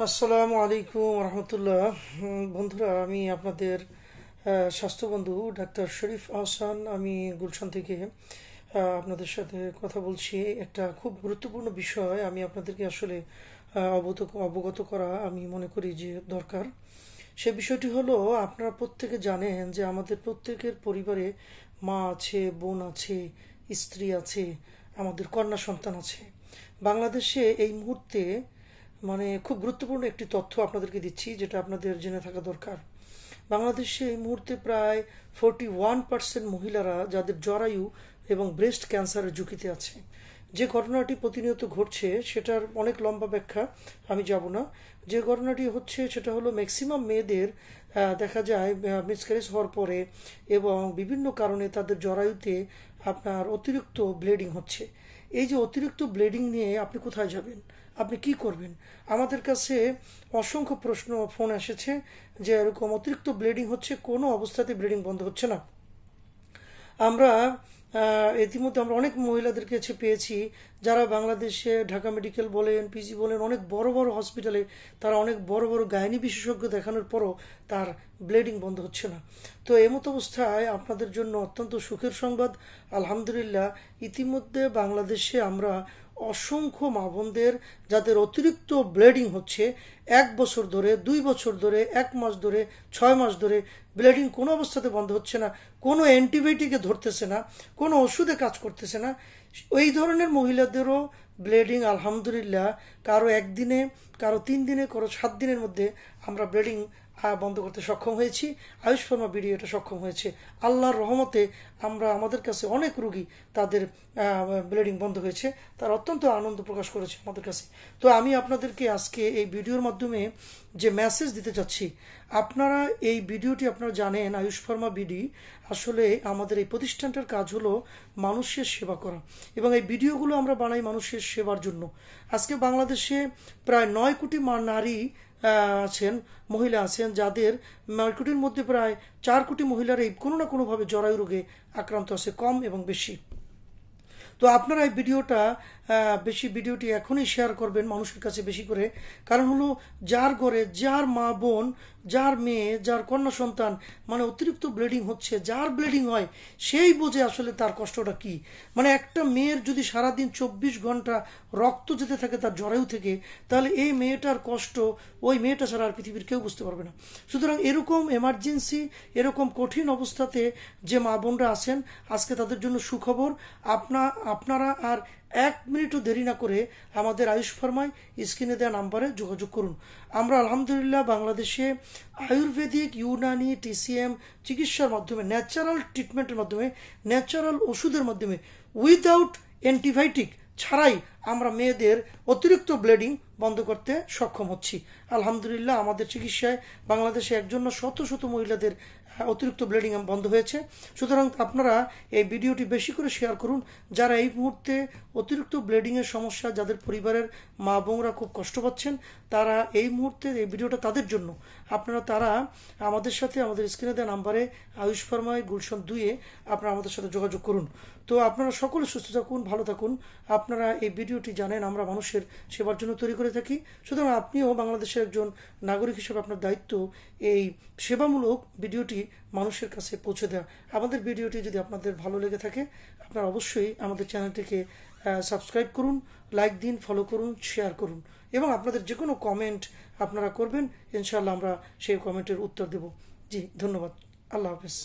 আসসালামু আলাইকুম রহমতুল্লাহ। বন্ধুরা, আমি আপনাদের স্বাস্থ্য বন্ধু ডাক্তার শরীফ আহসান। আমি গুলশান থেকে আপনাদের সাথে কথা বলছি। একটা খুব গুরুত্বপূর্ণ বিষয় আমি আপনাদেরকে আসলে অবগত করা আমি মনে করি যে দরকার। সে বিষয়টি হলো, আপনারা প্রত্যেকে জানেন যে আমাদের প্রত্যেকের পরিবারে মা আছে, বোন আছে, স্ত্রী আছে, আমাদের কন্যা সন্তান আছে। বাংলাদেশে এই মুহূর্তে খুব গুরুত্বপূর্ণ একটি তথ্য আপনাদেরকে দিচ্ছি, যেটা আপনাদের জেনে থাকা দরকার। বাংলাদেশে এই মুহূর্তে প্রায় 41% মহিলারা যাদের জরায়ু এবং ব্রেস্ট ক্যান্সারের ঝুঁকিতে আছে। যে ঘটনাটি প্রতিনিয়ত ঘটছে সেটার অনেক লম্বা ব্যাখ্যা, আমি যাব না। যে ঘটনাটি হচ্ছে সেটা হলো, ম্যাক্সিমাম মেয়েদের দেখা যায় মিসক্যারেজ হওয়ার পরে এবং বিভিন্ন কারণে তাদের জরায়ুতে আপনার অতিরিক্ত ব্লিডিং হচ্ছে। এই যে অতিরিক্ত ব্লিডিং নিয়ে আপনি কোথায় যাবেন, আপনি কি করবেন? আমাদের কাছে অসংখ্য প্রশ্ন ফোন এসেছে যে এরকম অতিরিক্ত ব্লিডিং হচ্ছে, কোনো অবস্থাতে ব্লিডিং বন্ধ হচ্ছে না। আমরা ইতিমধ্যে আমরা অনেক মহিলাদের কাছে পেয়েছি যারা বাংলাদেশে ঢাকা মেডিকেল বলেন, পিজি বলেন, অনেক বড় বড় হসপিটালে তারা অনেক বড় বড় গাইনি বিশেষজ্ঞ দেখানোর পরও তার ব্লিডিং বন্ধ হচ্ছে না। তো এমত অবস্থায় আপনাদের জন্য অত্যন্ত সুখের সংবাদ, আলহামদুলিল্লাহ, ইতিমধ্যে বাংলাদেশে আমরা অসংখ্য মা বোনদের যাদের অতিরিক্ত ব্লিডিং হচ্ছে, 1 বছর ধরে, 2 বছর ধরে, 1 মাস ধরে, 6 মাস ধরে ব্লিডিং কোনো অবস্থাতে বন্ধ হচ্ছে না, কোনো অ্যান্টিবায়োটিকে ধরতেছে না, কোনো ওষুধে কাজ করতেছে না, ওই ধরনের মহিলাদেরও ব্লিডিং আলহামদুলিল্লাহ কারো একদিনে, কারো 3 দিনে, কারো 7 দিনের মধ্যে আমরা ব্লিডিং বন্ধ করতে সক্ষম হয়েছি। আয়ুষ ফার্মা বিডি এটা সক্ষম হয়েছে। আল্লাহর রহমতে আমাদের কাছে অনেক রোগী তাদের ব্লিডিং বন্ধ হয়েছে, তারা অত্যন্ত আনন্দ প্রকাশ করেছে আমাদের কাছে। তো আমি আপনাদেরকে আজকে এই ভিডিওর মাধ্যমে যে মেসেজ দিতে চাচ্ছি, আপনারা এই ভিডিওটি আপনারা জানেন, আয়ুষ ফার্মা বিডি আসলে আমাদের এই প্রতিষ্ঠানটার কাজ হলো মানুষের সেবা করা, এবং এই ভিডিওগুলো আমরা বানাই মানুষের সেবার জন্য। আজকে বাংলাদেশে প্রায় 9 কোটি নারী আছেন, মহিলা আছেন, যাদের 9 কোটির মধ্যে প্রায় 4 কোটি মহিলারই কোনো না কোনোভাবে জরায়ু রোগে আক্রান্ত আছে, কম এবং বেশি। তো আপনারা এই ভিডিওটি এখনই শেয়ার করবেন মানুষের কাছে বেশি করে। কারণ হলো, যার ঘরে, যার মা বোন, যার মেয়ে, যার কন্যা সন্তান অতিরিক্ত ব্লিডিং হচ্ছে, যার ব্লিডিং হয় সেই বোঝে আসলে তার কষ্টটা কি। একটা মেয়ের যদি সারাদিন 24 ঘন্টা রক্ত যেতে থাকে তার জরায়ু থেকে, তাহলে এই মেয়েটার কষ্ট ওই মেয়েটা ছাড়া আর পৃথিবীর কেউ বুঝতে পারবে না। সুতরাং এরকম এমার্জেন্সি, এরকম কঠিন অবস্থাতে যে মা বোনরা আছেন, আজকে তাদের জন্য সুখবর। আপনারা আর 1 মিনিটও দেরি না করে আমাদের আয়ুষ ফার্মায় স্ক্রিনে দেওয়া নাম্বারে যোগাযোগ করুন। আমরা আলহামদুলিল্লাহ বাংলাদেশে আয়ুর্বেদিক, ইউনানি, টিসিএম চিকিৎসার মাধ্যমে, ন্যাচারাল ট্রিটমেন্টের মাধ্যমে, ন্যাচারাল ওষুধের মাধ্যমে, উইদাউট অ্যান্টিবায়োটিক ছাড়াই আমরা মেয়েদের অতিরিক্ত ব্লিডিং বন্ধ করতে সক্ষম হচ্ছি। আলহামদুলিল্লাহ, আমাদের চিকিৎসায় বাংলাদেশে একজন শত শত মহিলাদের অতিরিক্ত ব্লিডিং বন্ধ হয়েছে। সুতরাং আপনারা এই ভিডিওটি বেশি করে শেয়ার করুন। যারা এই মুহূর্তে অতিরিক্ত ব্লিডিংয়ের সমস্যা, যাদের পরিবারের মা বোনরা খুব কষ্ট পাচ্ছেন, তারা এই মুহূর্তে এই ভিডিওটা তাদের জন্য। তারা আমাদের সাথে আমাদের স্ক্রিনে দেওয়া নাম্বারে আয়ুষ ফার্মায় গুলশান 2-এ আপনারা আমাদের সাথে যোগাযোগ করুন। তো আপনারা সকলে সুস্থ থাকুন, ভালো থাকুন। আপনারা এই ভিডিওটি জানেন আমরা মানুষের সেবার জন্য তৈরি করে থাকি। সুতরাং আপনিও বাংলাদেশের একজন নাগরিক হিসেবে আপনার দায়িত্ব এই সেবামূলক ভিডিওটি মানুষের কাছে পৌঁছে দেওয়া। আমাদের ভিডিওটি যদি আপনাদের ভালো লেগে থাকে, আপনারা অবশ্যই আমাদের চ্যানেলটিকে সাবস্ক্রাইব করুন, লাইক দিন, ফলো করুন, শেয়ার করুন, এবং আপনাদের যে কোনো কমেন্ট আপনারা করবেন, ইনশাআল্লাহ আমরা সেই কমেন্টের উত্তর দেব। জি, ধন্যবাদ। আল্লাহ হাফেজ।